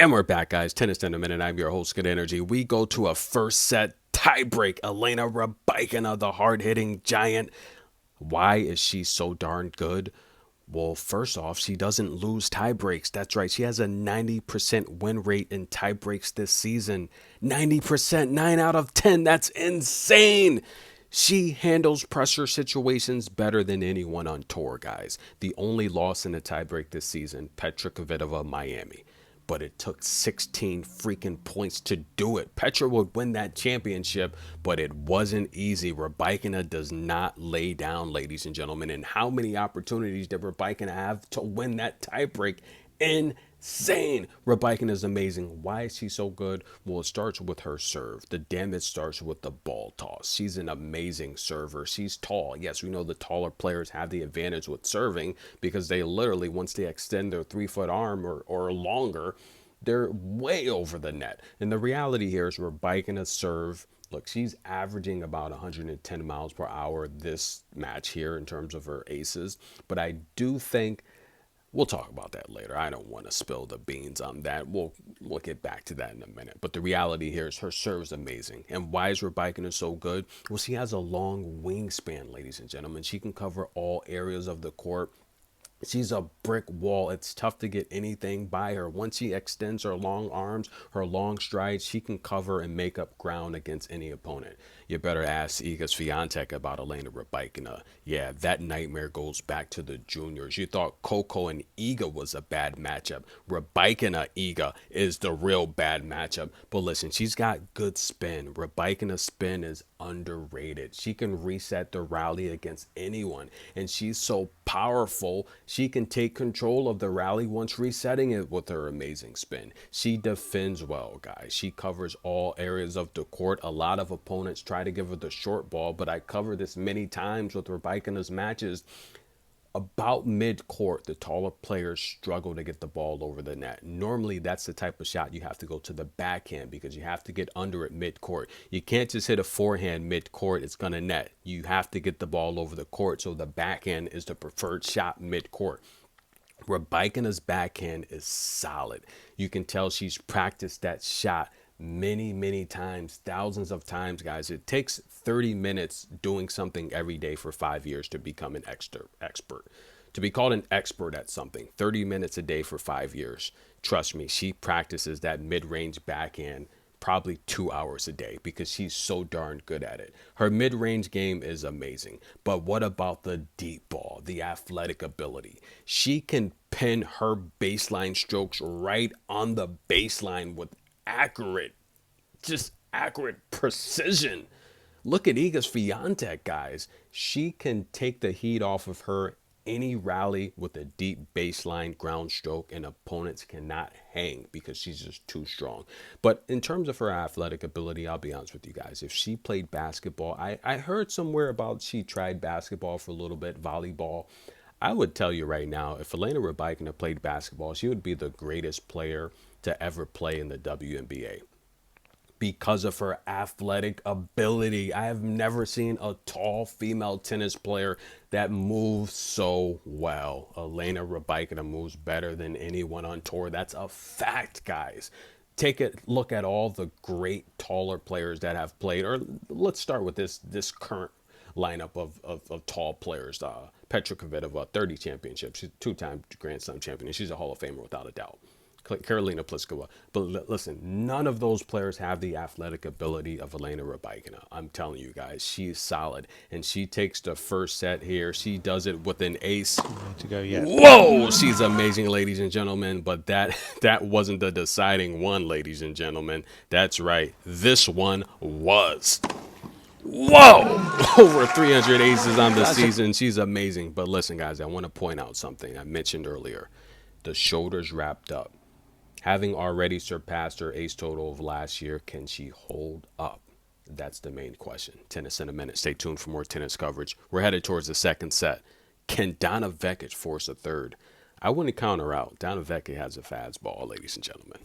And we're back, guys. Tennis in a minute. I'm your host, Good Energy. We go to a first set tiebreak. Elena Rybakina, the hard-hitting giant. Why is she so darn good? Well, first off, she doesn't lose tiebreaks. That's right. She has a 90% win rate in tiebreaks this season. 90%, 9 out of 10. That's insane. She handles pressure situations better than anyone on tour, guys. The only loss in the tiebreak this season, Petra Kvitova, Miami. But it took 16 freaking points to do it. Petra would win that championship, but it wasn't easy. Rybakina does not lay down, ladies and gentlemen. And how many opportunities did Rybakina have to win that tiebreak? Insane. Rybakina is amazing. Why is she so good? Well, it starts with her serve. The damage starts with the ball toss. She's an amazing server. She's tall. Yes, we know the taller players have the advantage with serving because they literally, once they extend their 3-foot arm or longer, they're way over the net. And the reality here is Rybakina's serve. Look, she's averaging about 110 miles per hour this match here in terms of her aces. But I do think we'll talk about that later. I don't want to spill the beans on that. We'll get back to that in a minute. But the reality here is her serve is amazing. And why is Rybakina so good? Well, she has a long wingspan, ladies and gentlemen. She can cover all areas of the court. She's a brick wall. It's tough to get anything by her. Once she extends her long arms, her long strides, she can cover and make up ground against any opponent. You better ask Iga Swiatek about Elena Rybakina. Yeah, that nightmare goes back to the juniors. You thought Coco and Iga was a bad matchup. Rybakina Iga is the real bad matchup. But listen, she's got good spin. Rybakina's spin is underrated. She can reset the rally against anyone. And she's so powerful. She can take control of the rally once resetting it with her amazing spin. She defends well, guys. She covers all areas of the court. A lot of opponents try to give her the short ball, but I cover this many times with Rybakina's matches. About mid-court, the taller players struggle to get the ball over the net. Normally, that's the type of shot you have to go to the backhand because you have to get under it mid-court. You can't just hit a forehand mid-court. It's going to net. You have to get the ball over the court, so the backhand is the preferred shot mid-court. Rybakina's backhand is solid. You can tell she's practiced that shot many times, thousands of times, guys. It takes 30 minutes doing something every day for 5 years to become an expert. To be called an expert at something, 30 minutes a day for 5 years. Trust me, she practices that mid-range backhand probably 2 hours a day because she's so darn good at it. Her mid-range game is amazing. But what about the deep ball, the athletic ability? She can pin her baseline strokes right on the baseline with accurate precision. Look at Iga Swiatek, guys. She can take the heat off of her any rally with a deep baseline ground stroke, and opponents cannot hang because she's just too strong. But in terms of her athletic ability, I'll be honest with you guys. If she played basketball, I heard somewhere about she tried basketball for a little bit, volleyball. I would tell you right now, if Elena Rybakina played basketball, she would be the greatest player to ever play in the WNBA. Because of her athletic ability. I have never seen a tall female tennis player that moves so well. Elena Rybakina moves better than anyone on tour. That's a fact, guys. Take a look at all the great taller players that have played. Or let's start with this current lineup of tall players. Petra Kvitova, 30 championships. She's a two-time Grand Slam champion. She's a Hall of Famer without a doubt. Karolina Pliskova. But listen, none of those players have the athletic ability of Elena Rybakina. I'm telling you guys, she is solid. And she takes the first set here. She does it with an ace. To go yet. Whoa! She's amazing, ladies and gentlemen. But that wasn't the deciding one, ladies and gentlemen. That's right. This one was. Whoa! Over 300 aces on the season. She's amazing. But listen, guys, I want to point out something I mentioned earlier. The shoulders wrapped up. Having already surpassed her ace total of last year, can she hold up? That's the main question. Tennis in a minute. Stay tuned for more tennis coverage. We're headed towards the second set. Can Donna Vekic force a third? I wouldn't count her out. Donna Vekic has a fastball, ladies and gentlemen.